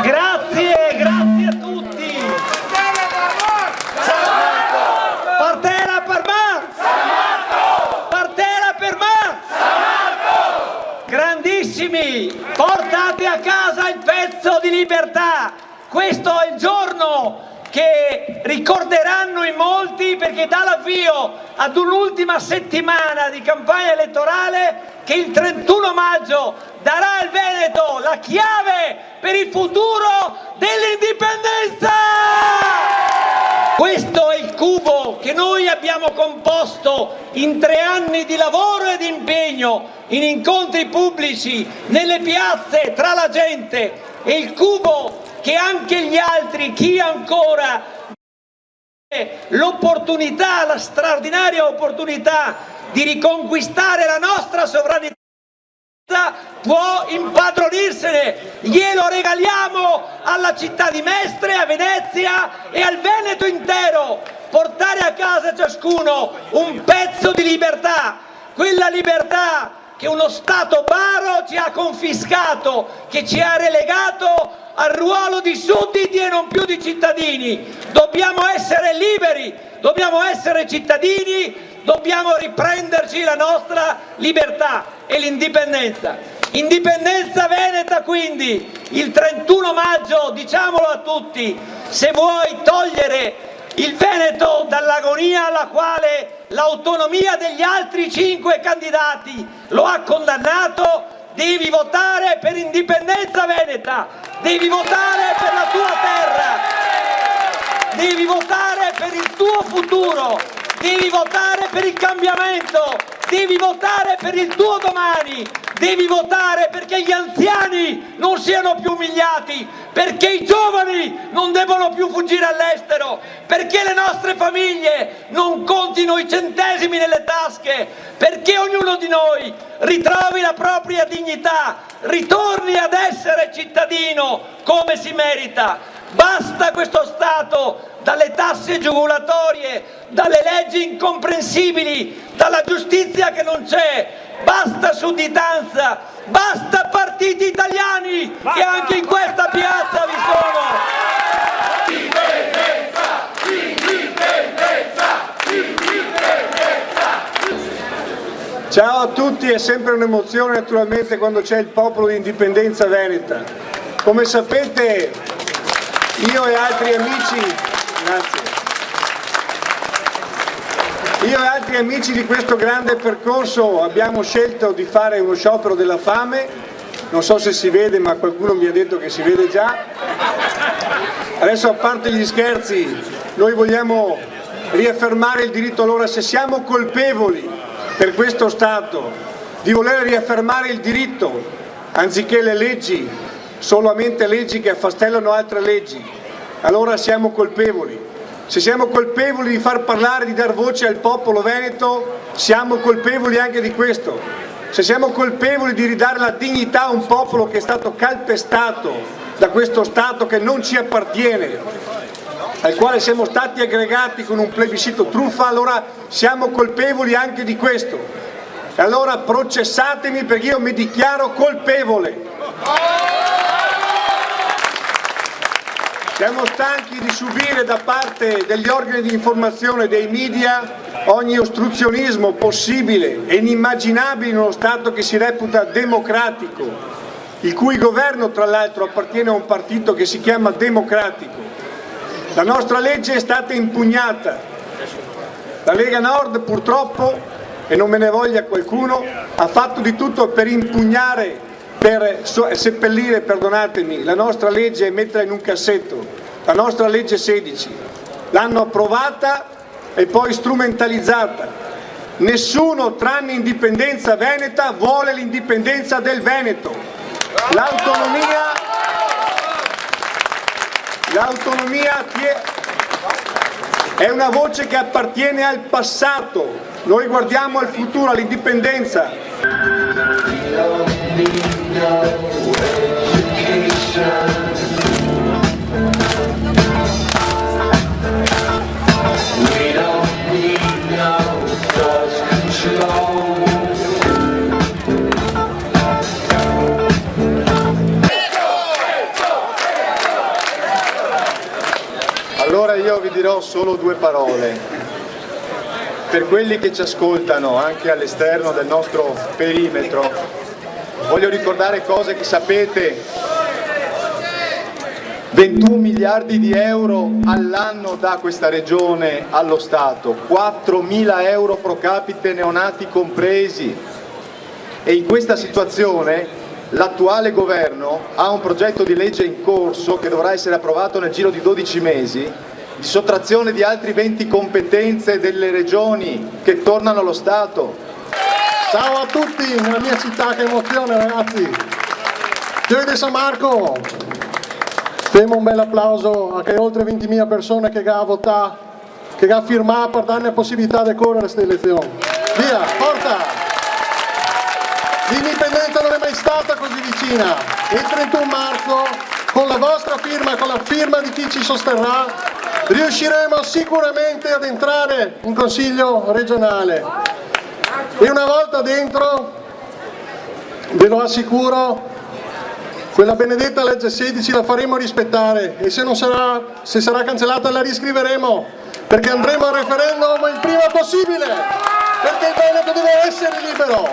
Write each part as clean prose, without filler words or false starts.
Grazie a tutti. Partera per me. Partera per me. Grandissimi, portate a casa il pezzo di libertà. Questo è il giorno che ricorderanno in molti, perché dà l'avvio ad un'ultima settimana di campagna elettorale che il 31 maggio darà al Veneto la chiave per il futuro dell'indipendenza! Questo è il cubo che noi abbiamo composto in 3 anni di lavoro e di impegno, in incontri pubblici, nelle piazze, tra la gente, e il cubo che anche gli altri, chi ancora l'opportunità, la straordinaria opportunità di riconquistare la nostra sovranità, può impadronirsene. Glielo regaliamo alla città di Mestre, a Venezia e al Veneto intero. Portare a casa ciascuno un pezzo di libertà, quella libertà che uno Stato baro ci ha confiscato, che ci ha relegato al ruolo di sudditi e non più di cittadini. Dobbiamo essere liberi, dobbiamo essere cittadini, dobbiamo riprenderci la nostra libertà e l'indipendenza. Indipendenza veneta, quindi il 31 maggio, diciamolo a tutti, se vuoi togliere il Veneto dall'agonia alla quale l'autonomia degli altri 5 candidati lo ha condannato, devi votare per indipendenza veneta, devi votare per la tua terra, devi votare per il tuo futuro, devi votare per il cambiamento, devi votare per il tuo domani, devi votare perché gli anziani non siano più umiliati, perché i giovani non devono più fuggire all'estero, perché le nostre famiglie non contino i centesimi nelle tasche, perché ognuno di noi ritrovi la propria dignità, ritorni ad essere cittadino come si merita. Basta questo Stato dalle tasse giugulatorie, dalle leggi incomprensibili, dalla giustizia che non c'è, basta sudditanza, basta partiti italiani che anche in questa piazza vi sono. Indipendenza, indipendenza, indipendenza. Ciao a tutti, è sempre un'emozione naturalmente quando c'è il popolo di Indipendenza Veneta. Come sapete, io e altri amici, io e altri amici di questo grande percorso abbiamo scelto di fare uno sciopero della fame. Non so se si vede, ma qualcuno mi ha detto che si vede già. Adesso, a parte gli scherzi, noi vogliamo riaffermare il diritto. Allora, se siamo colpevoli per questo Stato di voler riaffermare il diritto, anziché le leggi, solamente leggi che affastellano altre leggi, allora siamo colpevoli. Se siamo colpevoli di far parlare, di dar voce al popolo veneto, siamo colpevoli anche di questo. Se siamo colpevoli di ridare la dignità a un popolo che è stato calpestato da questo Stato che non ci appartiene, al quale siamo stati aggregati con un plebiscito truffa, allora siamo colpevoli anche di questo. E allora processatemi, perché io mi dichiaro colpevole. Siamo stanchi di subire da parte degli organi di informazione, dei media, ogni ostruzionismo possibile e inimmaginabile in uno Stato che si reputa democratico, il cui governo tra l'altro appartiene a un partito che si chiama Democratico. La nostra legge è stata impugnata. La Lega Nord purtroppo, e non me ne voglia qualcuno, ha fatto di tutto per impugnare, per seppellire, perdonatemi, la nostra legge e metterla in un cassetto, la nostra legge 16. L'hanno approvata e poi strumentalizzata. Nessuno, tranne Indipendenza Veneta, vuole l'indipendenza del Veneto. L'autonomia è una voce che appartiene al passato. Noi guardiamo al futuro, all'indipendenza. Allora io vi dirò solo due parole. Per quelli che ci ascoltano anche all'esterno del nostro perimetro, voglio ricordare cose che sapete. 21 miliardi di euro all'anno da questa regione allo Stato, 4.000 euro pro capite neonati compresi. E in questa situazione l'attuale governo ha un progetto di legge in corso che dovrà essere approvato nel giro di 12 mesi, di sottrazione di altri 20 competenze delle regioni che tornano allo Stato. Ciao a tutti, nella mia città, che emozione ragazzi! Io di San Marco! Femo un bel applauso a che oltre 20.000 persone che hanno votato, che hanno firmato per dare la possibilità di correre queste elezioni. Via, forza! L'indipendenza non è mai stata così vicina. Il 31 marzo, con la vostra firma, con la firma di chi ci sosterrà, riusciremo sicuramente ad entrare in Consiglio regionale. E una volta dentro, ve lo assicuro, quella benedetta legge 16 la faremo rispettare e se sarà cancellata la riscriveremo, perché andremo al referendum il prima possibile, perché il Veneto deve essere libero.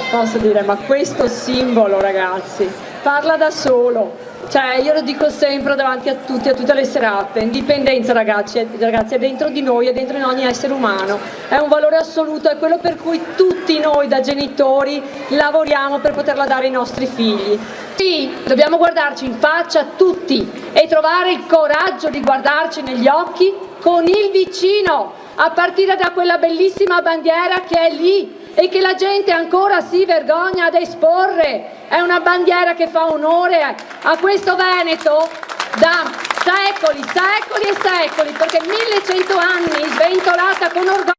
Posso dire, ma questo simbolo, ragazzi, parla da solo. Cioè, io lo dico sempre davanti a tutti, a tutte le serate: indipendenza, ragazzi, è dentro di noi, è dentro in ogni essere umano, è un valore assoluto, è quello per cui tutti noi da genitori lavoriamo per poterla dare ai nostri figli. Sì, dobbiamo guardarci in faccia tutti e trovare il coraggio di guardarci negli occhi con il vicino, a partire da quella bellissima bandiera che è lì e che la gente ancora si vergogna ad esporre. È una bandiera che fa onore a questo Veneto da secoli, secoli e secoli, perché 1100 anni sventolata con orgoglio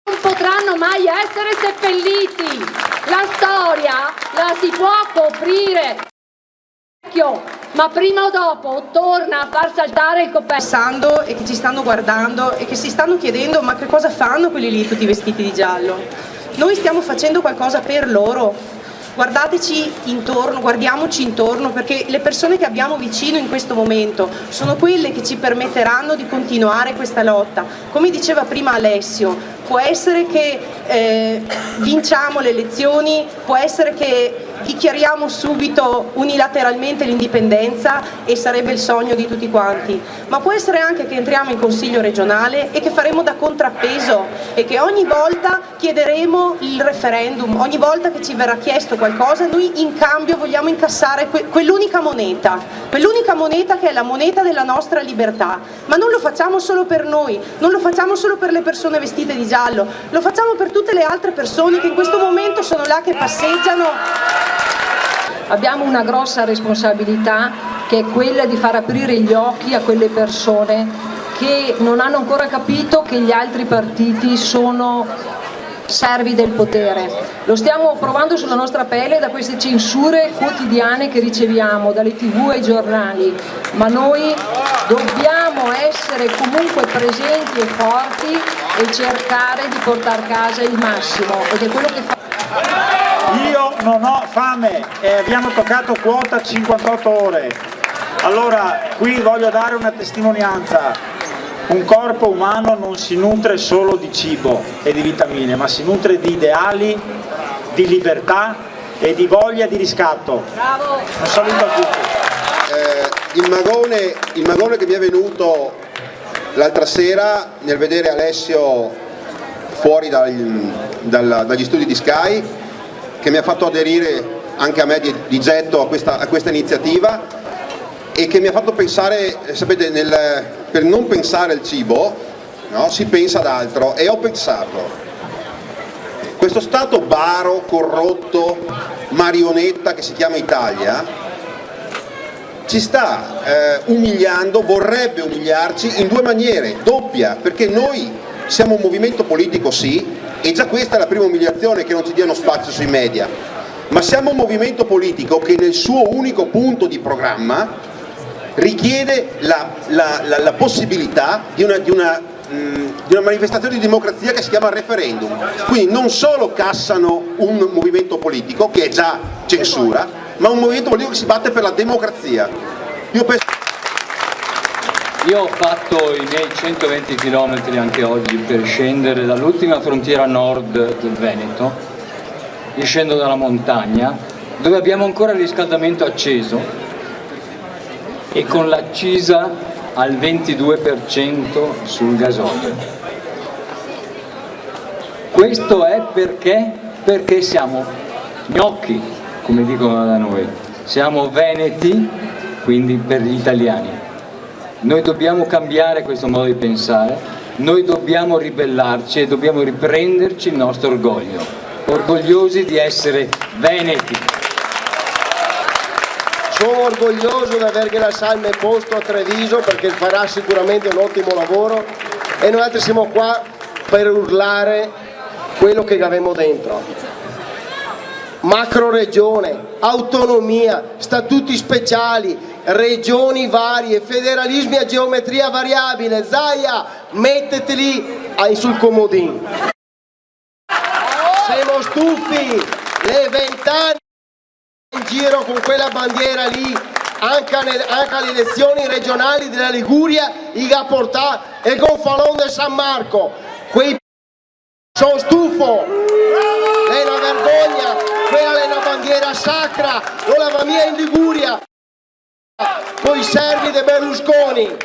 non potranno mai essere seppelliti. La storia la si può coprire, ma prima o dopo torna a far saltare il coperchio. E che ci stanno guardando e che si stanno chiedendo: ma che cosa fanno quelli lì tutti vestiti di giallo? Noi stiamo facendo qualcosa per loro. Guardateci intorno, guardiamoci intorno, perché le persone che abbiamo vicino in questo momento sono quelle che ci permetteranno di continuare questa lotta. Come diceva prima Alessio, può essere che vinciamo le elezioni, può essere che dichiariamo subito unilateralmente l'indipendenza e sarebbe il sogno di tutti quanti, ma può essere anche che entriamo in Consiglio regionale e che faremo da contrappeso e che ogni volta chiederemo il referendum, ogni volta che ci verrà chiesto qualcosa noi in cambio vogliamo incassare quell'unica moneta che è la moneta della nostra libertà. Ma non lo facciamo solo per noi, non lo facciamo solo per le persone vestite di giallo, lo facciamo per tutte le altre persone che in questo momento sono là che passeggiano. Abbiamo una grossa responsabilità, che è quella di far aprire gli occhi a quelle persone che non hanno ancora capito che gli altri partiti sono servi del potere. Lo stiamo provando sulla nostra pelle da queste censure quotidiane che riceviamo dalle TV ai giornali, ma noi dobbiamo essere comunque presenti e forti e cercare di portare a casa il massimo, ed è quello che fa. Io non ho fame e abbiamo toccato quota 58 ore. Allora, qui voglio dare una testimonianza. Un corpo umano non si nutre solo di cibo e di vitamine, ma si nutre di ideali, di libertà e di voglia di riscatto. Bravo! Un saluto a tutti. Il magone che mi è venuto l'altra sera nel vedere Alessio fuori dagli studi di Sky, che mi ha fatto aderire anche a me di getto a questa iniziativa, e che mi ha fatto pensare, sapete, per non pensare al cibo, no, si pensa ad altro, e ho pensato: questo Stato baro, corrotto, marionetta che si chiama Italia ci sta umiliando, vorrebbe umiliarci in due maniere, doppia, perché noi siamo un movimento politico, sì, e già questa è la prima umiliazione, che non ci diano spazio sui media, ma siamo un movimento politico che nel suo unico punto di programma richiede la possibilità di una manifestazione di democrazia che si chiama referendum. Quindi non solo cassano un movimento politico, che è già censura, ma un movimento politico che si batte per la democrazia. Io penso... Io ho fatto i miei 120 km anche oggi per scendere dall'ultima frontiera nord del Veneto, io scendo dalla montagna dove abbiamo ancora il riscaldamento acceso e con l'accisa al 22% sul gasolio. Questo è perché siamo gnocchi, come dicono da noi, siamo veneti, quindi per gli italiani. Noi dobbiamo cambiare questo modo di pensare, noi dobbiamo ribellarci e dobbiamo riprenderci il nostro orgoglio, orgogliosi di essere veneti. Sono orgoglioso di aver la salme posto a Treviso perché farà sicuramente un ottimo lavoro e noi altri siamo qua per urlare quello che abbiamo dentro. Macro regione, autonomia, statuti speciali, regioni varie, federalismi a geometria variabile. Zaia, metteteli sul comodino. Siamo stufi, le 20 anni in giro con quella bandiera lì, anche alle elezioni regionali della Liguria, i Gaportà e Gonfalon de San Marco. Sono stufo, è una vergogna, quella è una bandiera sacra, non la va mia in Liguria, con i servi di Berlusconi.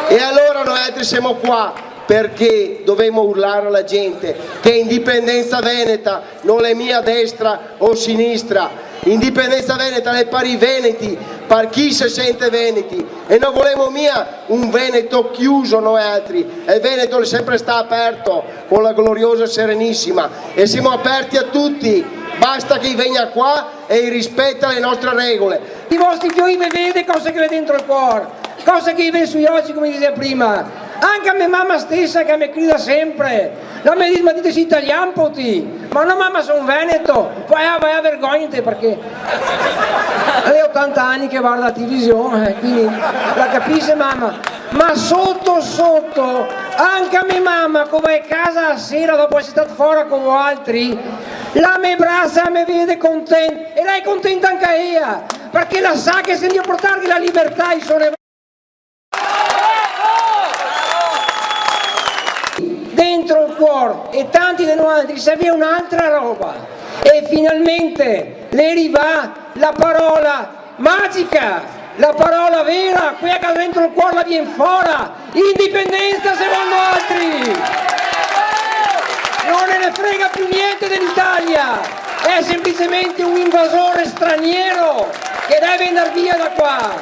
E allora noi altri siamo qua perché dovremmo urlare alla gente che indipendenza veneta non è mia destra o sinistra, indipendenza veneta è per i veneti, per chi si sente veneti, e non volemo mia un Veneto chiuso noi altri. Il Veneto è sempre sta aperto con la gloriosa Serenissima e siamo aperti a tutti, basta che venga qua e rispetta le nostre regole. I vostri fiori vede cose che è dentro il cuore, cose che vive sugli occhi, come diceva prima. Anche a mia mamma stessa che mi grida sempre, non mi dite si italiano poti, ma no mamma sono veneto, poi vai a vergognate perché lei ha 80 anni che guarda la televisione, quindi la capisce mamma, ma sotto sotto anche a mia mamma come è a casa la sera dopo essere stato fuori con voi altri, la mi abbraccia, mi vede contenta e lei è contenta anche ella, perché la sa che se io portargli la libertà i sono dentro il cuore e tanti di noi altri serviva un'altra roba e finalmente le arriva la parola magica, la parola vera, quella che dentro il cuore la viene fuori, indipendenza secondo altri, non ne frega più niente dell'Italia, è semplicemente un invasore straniero che deve andare via da qua.